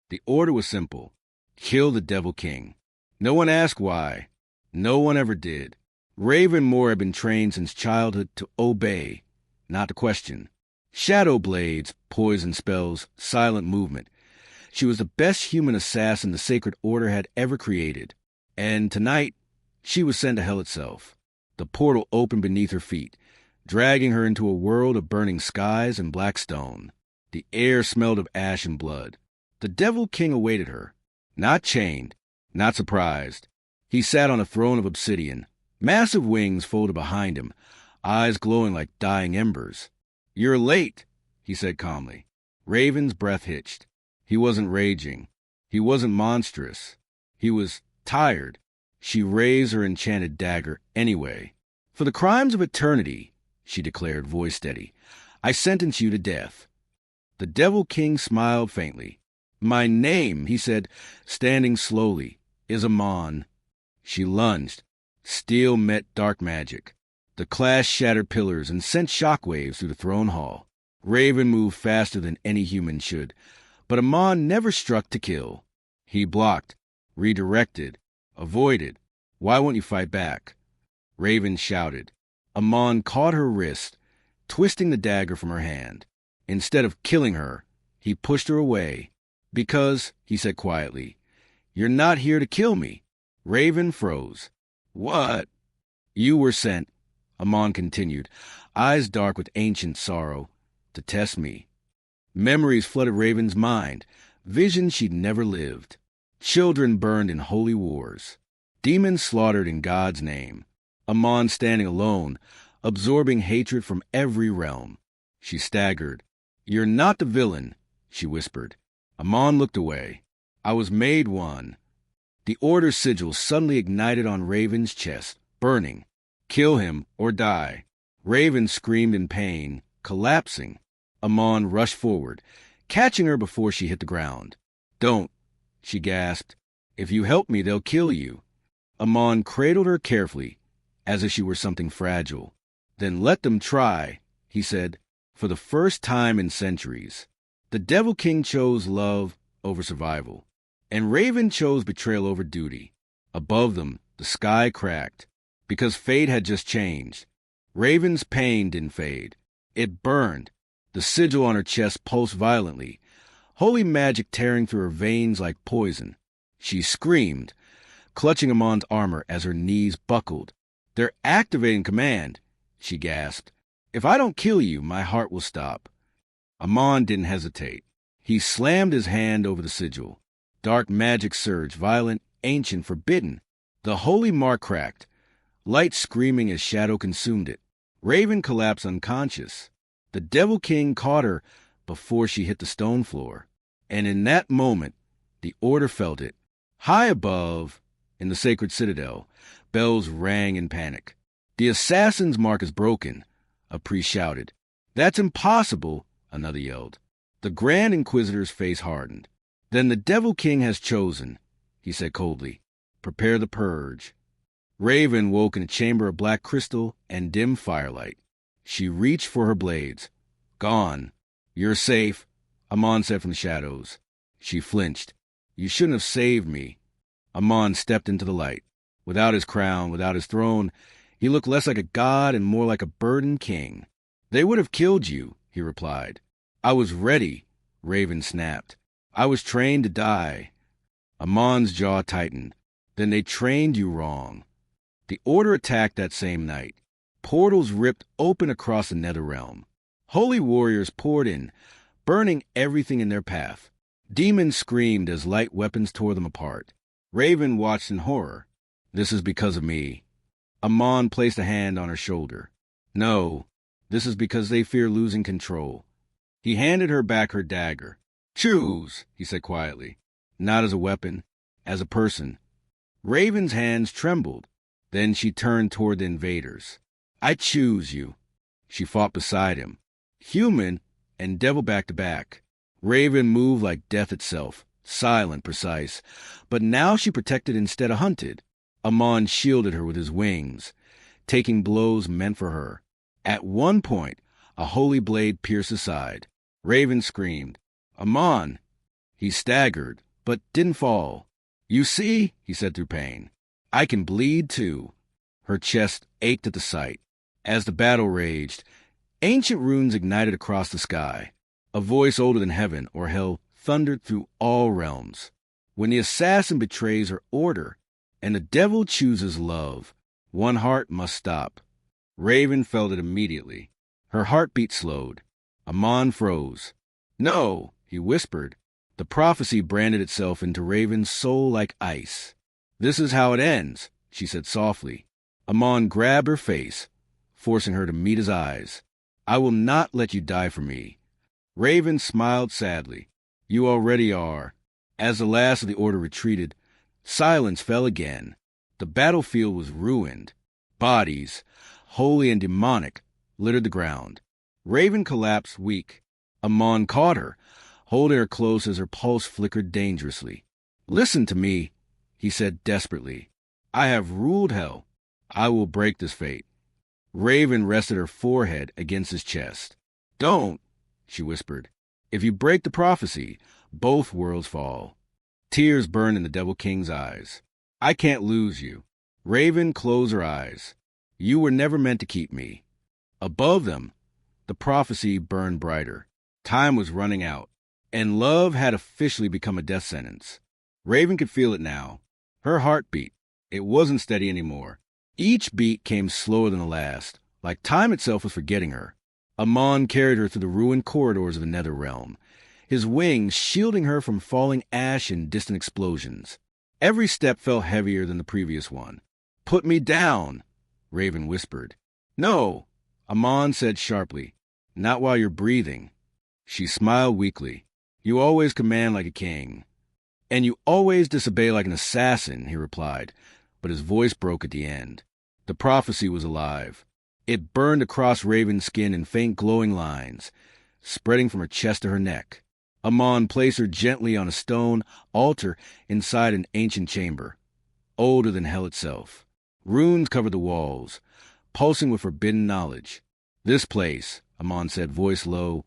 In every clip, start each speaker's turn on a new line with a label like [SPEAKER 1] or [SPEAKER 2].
[SPEAKER 1] The order was simple. Kill the Devil King. No one asked why. No one ever did. Raven Moore had been trained since childhood to obey, not to question. Shadow blades, poison spells, silent movement. She was the best human assassin the Sacred Order had ever created. And tonight, she was sent to hell itself. The portal opened beneath her feet, dragging her into a world of burning skies and black stone. The air smelled of ash and blood. The Devil King awaited her, not chained, not surprised. He sat on a throne of obsidian, massive wings folded behind him, eyes glowing like dying embers. "You're late," he said calmly. Raven's breath hitched. He wasn't raging. He wasn't monstrous. He was tired. She raised her enchanted dagger anyway. "For the crimes of eternity," she declared, voice steady, "I sentence you to death." The Devil King smiled faintly. "My name," he said, standing slowly, "is Amon." She lunged. Steel met dark magic. The clash shattered pillars and sent shockwaves through the throne hall. Raven moved faster than any human should, but Amon never struck to kill. He blocked, redirected, avoided. "Why won't you fight back?" Raven shouted. Amon caught her wrist, twisting the dagger from her hand. Instead of killing her, he pushed her away. "Because," he said quietly, "you're not here to kill me." Raven froze. "What?" "You were sent," Amon continued, eyes dark with ancient sorrow, "to test me." Memories flooded Raven's mind, visions she'd never lived. Children burned in holy wars. Demons slaughtered in God's name. Amon standing alone, absorbing hatred from every realm. She staggered. "You're not the villain," she whispered. Amon looked away. "I was made one." The Order's sigil suddenly ignited on Raven's chest, burning. Kill him or die. Raven screamed in pain, collapsing. Amon rushed forward, catching her before she hit the ground. "Don't," she gasped. "If you help me, they'll kill you." Amon cradled her carefully, as if she were something fragile. "Then let them try," he said, for the first time in centuries. The Devil King chose love over survival, and Raven chose betrayal over duty. Above them, the sky cracked, because fate had just changed. Raven's pain didn't fade. It burned. The sigil on her chest pulsed violently, holy magic tearing through her veins like poison. She screamed, clutching Amon's armor as her knees buckled. "They're activating command," she gasped. "If I don't kill you, my heart will stop." Amon didn't hesitate. He slammed his hand over the sigil. Dark magic surged, violent, ancient, forbidden. The holy mark cracked, light screaming as shadow consumed it. Raven collapsed unconscious. The Devil King caught her before she hit the stone floor. And in that moment, the Order felt it. High above, in the sacred citadel, bells rang in panic. "The assassin's mark is broken," a priest shouted. "That's impossible," another yelled. The Grand Inquisitor's face hardened. "Then the Devil King has chosen," he said coldly. "Prepare the purge." Raven woke in a chamber of black crystal and dim firelight. She reached for her blades. "Gone." "You're safe," Amon said from the shadows. She flinched. "You shouldn't have saved me." Amon stepped into the light. Without his crown, without his throne, he looked less like a god and more like a burdened king. "They would have killed you," he replied. "I was ready," Raven snapped. "I was trained to die." Amon's jaw tightened. "Then they trained you wrong." The Order attacked that same night. Portals ripped open across the Netherrealm. Holy warriors poured in, burning everything in their path. Demons screamed as light weapons tore them apart. Raven watched in horror. "This is because of me." Amon placed a hand on her shoulder. "No, this is because they fear losing control." He handed her back her dagger. "Choose," he said quietly. "Not as a weapon, as a person." Raven's hands trembled. Then she turned toward the invaders. "I choose you." She fought beside him. Human and devil back to back. Raven moved like death itself, silent, precise. But now she protected instead of hunted. Amon shielded her with his wings, taking blows meant for her. At one point, a holy blade pierced his side. Raven screamed. "Amon!" He staggered, but didn't fall. "You see," he said through pain, "I can bleed too." Her chest ached at the sight. As the battle raged, ancient runes ignited across the sky. A voice older than heaven or hell thundered through all realms. When the assassin betrays her order and the devil chooses love, one heart must stop. Raven felt it immediately. Her heartbeat slowed. Amon froze. "No," he whispered. The prophecy branded itself into Raven's soul like ice. "This is how it ends," she said softly. Amon grabbed her face, forcing her to meet his eyes. "I will not let you die for me." Raven smiled sadly. "You already are." As the last of the order retreated, silence fell again. The battlefield was ruined. Bodies, holy and demonic, littered the ground. Raven collapsed weak. Amon caught her, holding her close as her pulse flickered dangerously. "Listen to me," he said desperately. "I have ruled hell. I will break this fate." Raven rested her forehead against his chest. "Don't," she whispered. "If you break the prophecy, both worlds fall." Tears burned in the Devil King's eyes. "I can't lose you." Raven closed her eyes. "You were never meant to keep me." Above them, the prophecy burned brighter. Time was running out, and love had officially become a death sentence. Raven could feel it now. Her heartbeat. It wasn't steady anymore. Each beat came slower than the last, like time itself was forgetting her. Amon carried her through the ruined corridors of the Nether Realm, his wings shielding her from falling ash and distant explosions. Every step felt heavier than the previous one. "Put me down," Raven whispered. "No," Amon said sharply. "Not while you're breathing." She smiled weakly. "You always command like a king." "And you always disobey like an assassin," he replied, but his voice broke at the end. The prophecy was alive. It burned across Raven's skin in faint glowing lines, spreading from her chest to her neck. Amon placed her gently on a stone altar inside an ancient chamber, older than hell itself. Runes covered the walls, pulsing with forbidden knowledge. "This place," Amon said, voice low,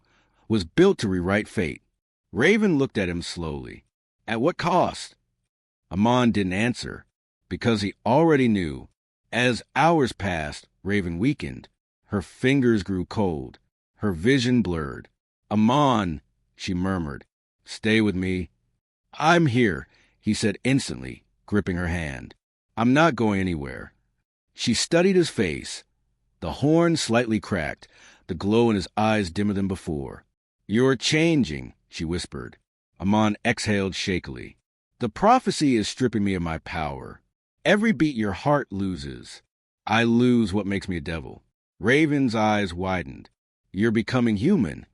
[SPEAKER 1] "was built to rewrite fate." Raven looked at him slowly. "At what cost?" Amon didn't answer, because he already knew. As hours passed, Raven weakened. Her fingers grew cold. Her vision blurred. "Amon," she murmured, "stay with me." "I'm here," he said instantly, gripping her hand. "I'm not going anywhere." She studied his face. The horn slightly cracked, the glow in his eyes dimmer than before. "You're changing," she whispered. Amon exhaled shakily. "The prophecy is stripping me of my power. Every beat your heart loses. I lose what makes me a devil." Raven's eyes widened. "You're becoming human."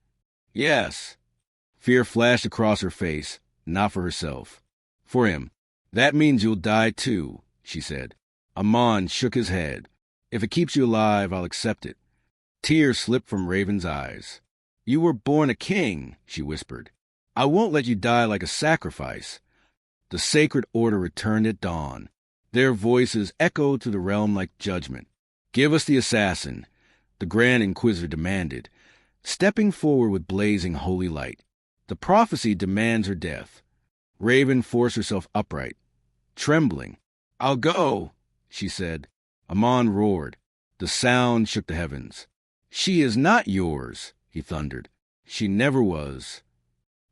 [SPEAKER 1] "Yes." Fear flashed across her face, not for herself. For him. "That means you'll die too," she said. Amon shook his head. "If it keeps you alive, I'll accept it." Tears slipped from Raven's eyes. "You were born a king," she whispered. "I won't let you die like a sacrifice." The sacred order returned at dawn. Their voices echoed through the realm like judgment. "Give us the assassin," the Grand Inquisitor demanded, stepping forward with blazing holy light. "The prophecy demands her death." Raven forced herself upright, trembling. "I'll go," she said. Amon roared. The sound shook the heavens. "She is not yours," he thundered. "She never was."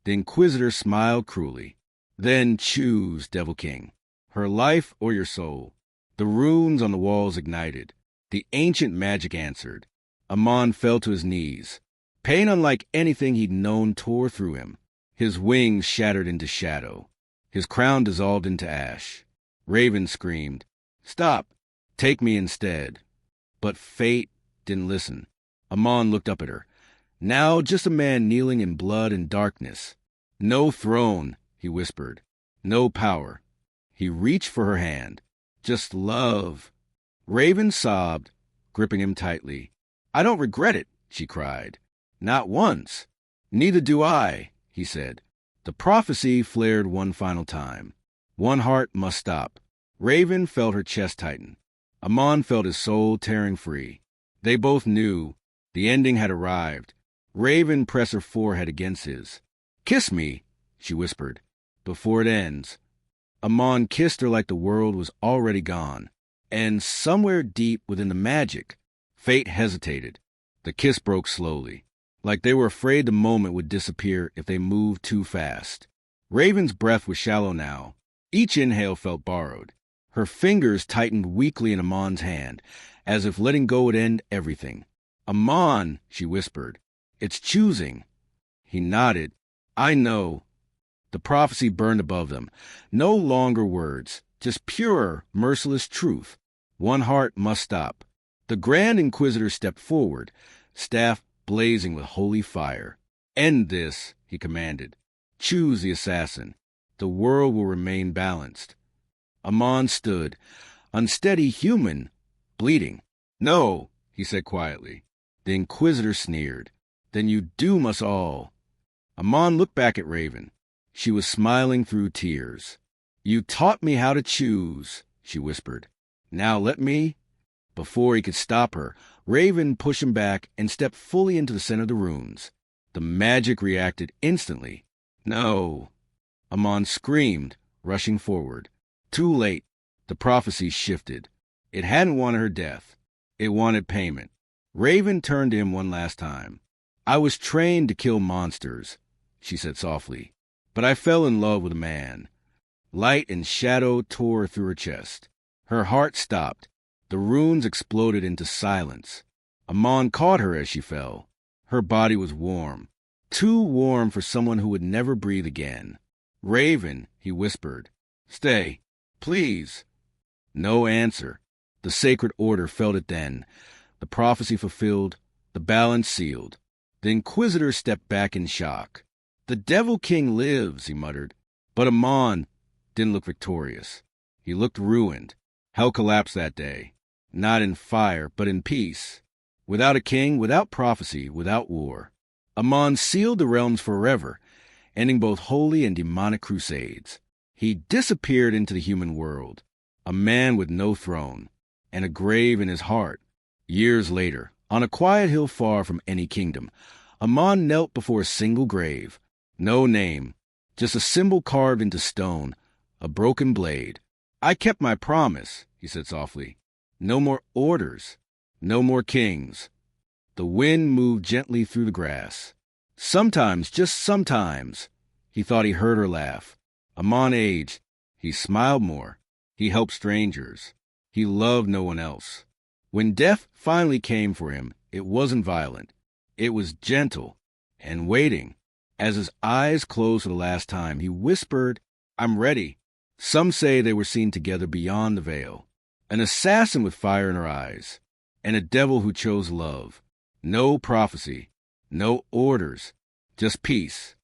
[SPEAKER 1] The Inquisitor smiled cruelly. "Then choose, Devil King. Her life or your soul." The runes on the walls ignited. The ancient magic answered. Amon fell to his knees. Pain unlike anything he'd known tore through him. His wings shattered into shadow. His crown dissolved into ash. Raven screamed, "Stop! Take me instead." But fate didn't listen. Amon looked up at her. Now just a man kneeling in blood and darkness. "No throne," he whispered. "No power." He reached for her hand. "Just love." Raven sobbed, gripping him tightly. "I don't regret it," she cried. "Not once." "Neither do I," he said. The prophecy flared one final time. One heart must stop. Raven felt her chest tighten. Amon felt his soul tearing free. They both knew the ending had arrived. Raven pressed her forehead against his. "Kiss me," she whispered. Before it ends. Amon kissed her like the world was already gone. And somewhere deep within the magic, fate hesitated. The kiss broke slowly, like they were afraid the moment would disappear if they moved too fast. Raven's breath was shallow now. Each inhale felt borrowed. Her fingers tightened weakly in Amon's hand, as if letting go would end everything. Amon, she whispered, it's choosing. He nodded. I know. The prophecy burned above them. No longer words, just pure, merciless truth. One heart must stop. The Grand Inquisitor stepped forward, staff blazing with holy fire. End this, he commanded. Choose the assassin. The world will remain balanced. Amon stood, unsteady, human, bleeding. No, he said quietly. The Inquisitor sneered. Then you doom us all. Amon looked back at Raven. She was smiling through tears. You taught me how to choose, she whispered. Now let me. Before he could stop her, Raven pushed him back and stepped fully into the center of the runes. The magic reacted instantly. No. Amon screamed, rushing forward. Too late. The prophecy shifted. It hadn't wanted her death. It wanted payment. Raven turned to him one last time. I was trained to kill monsters, she said softly, but I fell in love with a man. Light and shadow tore through her chest. Her heart stopped. The runes exploded into silence. Amon caught her as she fell. Her body was warm. Too warm for someone who would never breathe again. Raven, he whispered. Stay, please. No answer. The sacred order felt it then. The prophecy fulfilled, the balance sealed. The Inquisitor stepped back in shock. The Devil King lives, he muttered. But Amon didn't look victorious. He looked ruined. Hell collapsed that day. Not in fire, but in peace. Without a king, without prophecy, without war. Amon sealed the realms forever, ending both holy and demonic crusades. He disappeared into the human world, a man with no throne, and a grave in his heart. Years later, on a quiet hill far from any kingdom, Amon knelt before a single grave. No name, just a symbol carved into stone, a broken blade. I kept my promise, he said softly. No more orders, no more kings. The wind moved gently through the grass. Sometimes, just sometimes, he thought he heard her laugh. Amon aged. He smiled more. He helped strangers. He loved no one else. When death finally came for him, it wasn't violent. It was gentle and waiting. As his eyes closed for the last time, he whispered, I'm ready. Some say they were seen together beyond the veil. An assassin with fire in her eyes, and a devil who chose love. No prophecy, no orders, just peace.